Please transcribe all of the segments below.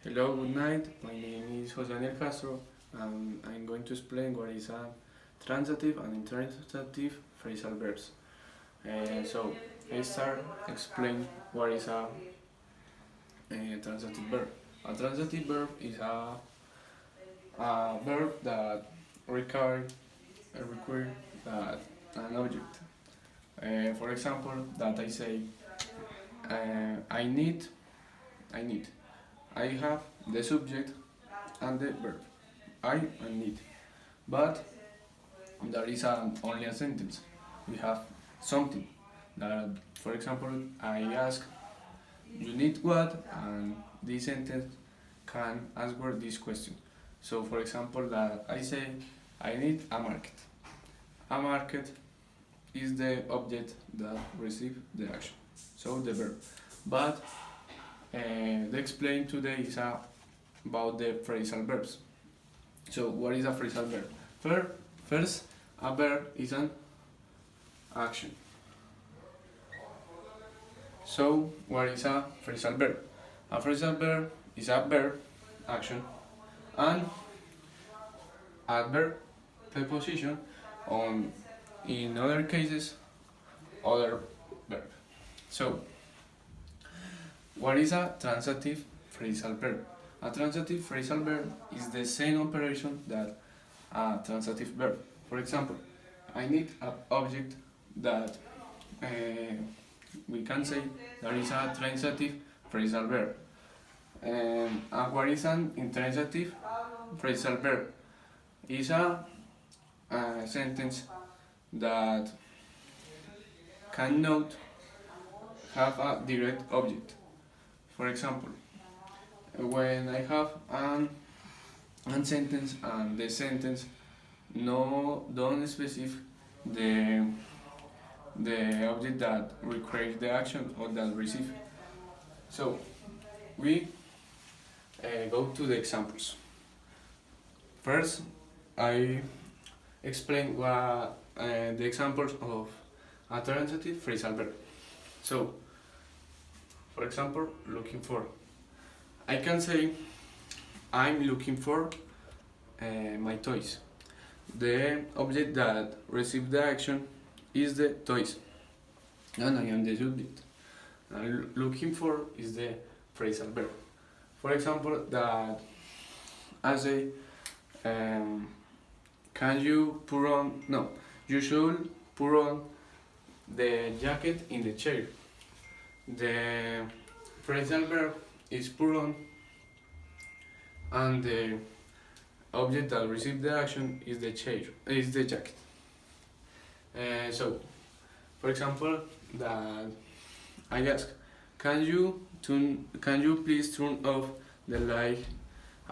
Hello, good night. My name is José Castro, and I'm going to explain what is a transitive and intransitive phrasal verbs. So I start explain what is a transitive verb. A transitive verb is a verb that require that an object. For example, that I say I need, I need. I have the subject and the verb. I and need. But there is only a sentence. We have something. That, for example, I ask, you need what? And this sentence can answer this question. So, for example, that I say, I need a market. A market is the object that receives the action, so the verb. But the explain today is about the phrasal verbs. So, what is a phrasal verb? First, a verb is an action. So, what is a phrasal verb? A phrasal verb is a verb, action, and adverb, preposition, on, in other cases, other verb. So, what is a transitive phrasal verb? A transitive phrasal verb is the same operation that a transitive verb. For example, I need an object that we can say there is a transitive phrasal verb. And what is an intransitive phrasal verb? Is a sentence that cannot have a direct object. For example, when I have an sentence and the sentence don't specify the object that requires the action or that receive. So we go to the examples. First, I explain what the examples of a transitive phrasal verb. So, for example, looking for. I can say I'm looking for my toys. The object that receives the action is the toys, and I am the subject. Looking for is the phrasal verb. For example, that I say, can you put on? No, you should put on the jacket in the chair. The phrasal verb is put on, and the object that receives the action is the chair, is the jacket. So, for example, that I ask, can you please turn off the light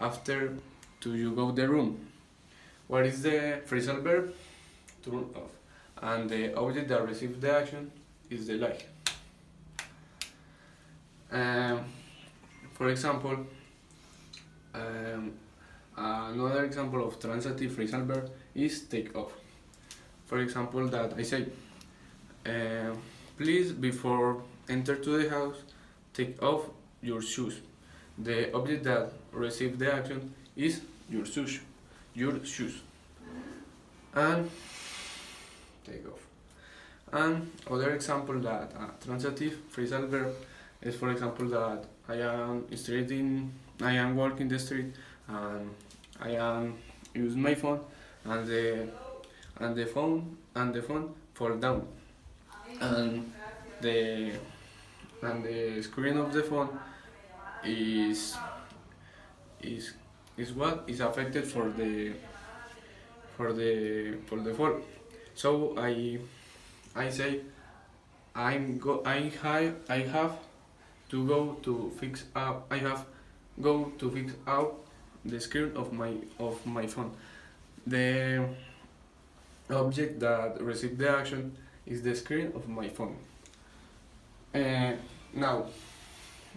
after you go the room? What is the phrasal verb? Turn off, and the object that receives the action is the light. For example, another example of transitive phrasal verb is take off. For example, that I say, please, before enter to the house, take off your shoes. The object that receives the action is your shoes. And take off. And other example that transitive phrasal verb is, for example, that I am walking the street and I am use my phone and the phone fall down, and the screen of the phone is what is affected for the fall. So I say I have to go to fix up. I have go to fix out the screen of my phone. The object that receives the action is the screen of my phone. Now,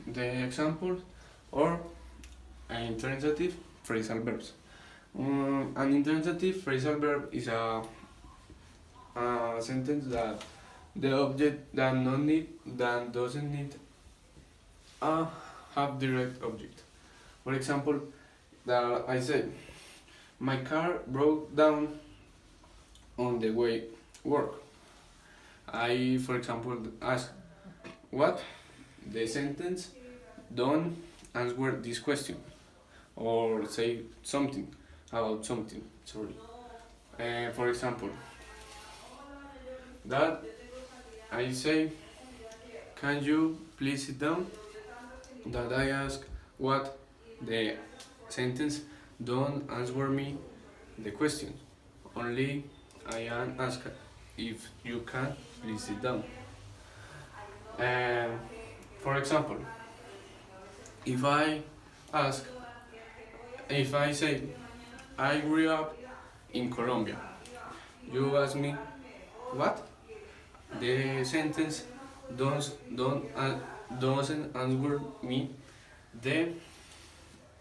the examples or intransitive phrasal verbs. An intransitive phrasal verb is a sentence that the object that doesn't need a have direct object. For example, that I say, my car broke down on the way work. I, for example, ask, what? The sentence don't answer this question or say something about something. Sorry. For example, that I say, can you please sit down? That I ask, what? The sentence don't answer me the question. Only I am ask if you can please sit down. For example, if I ask, if I say, I grew up in Colombia, you ask me, what? The sentence doesn't answer me the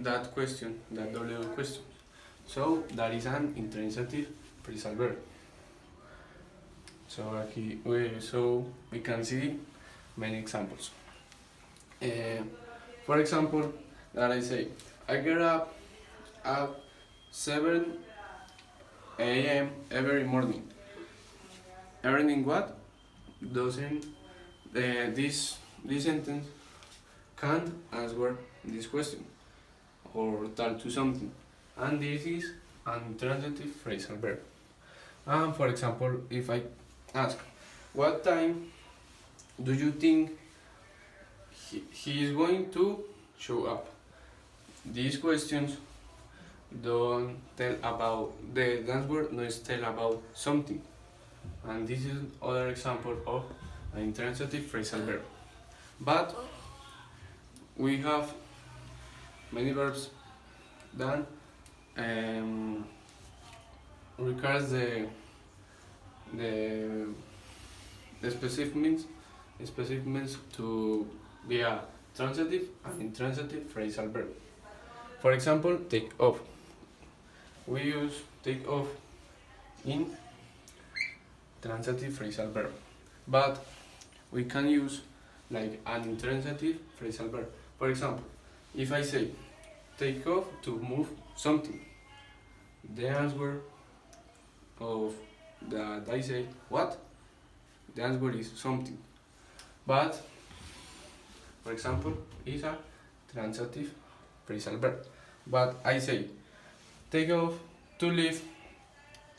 that question, that double question. So that is an intransitive phrasal verb. So we can see many examples. For example, that I say, I get up at 7 a.m. every morning. Everything what? Doesn't this sentence can't answer this question or tell to something, and this is an intransitive phrasal verb. And for example, if I ask, what time do you think he is going to show up? These questions don't tell about the answer, no tell about something, and this is other example of an intransitive phrasal verb. But we have many verbs that requires the specific means to be a transitive and intransitive phrasal verb. For example, take off. We use take off in transitive phrasal verb, but we can use like an intransitive phrasal verb. For example, if I say take off to move something, the answer of that I say what? The answer is something. But for example, is a transitive phrasal verb. But I say take off to leave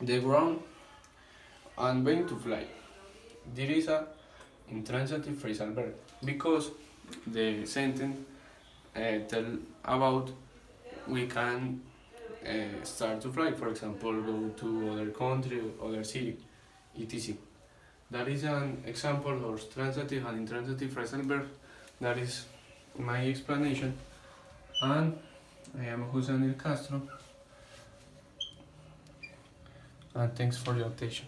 the ground and going to fly. There is a intransitive phrasal verb because the sentence tell about we can start to fly. For example, go to other country, other city, etc. That is an example of transitive and intransitive phrasal verb. That is my explanation, and I am José Castro, and thanks for your attention.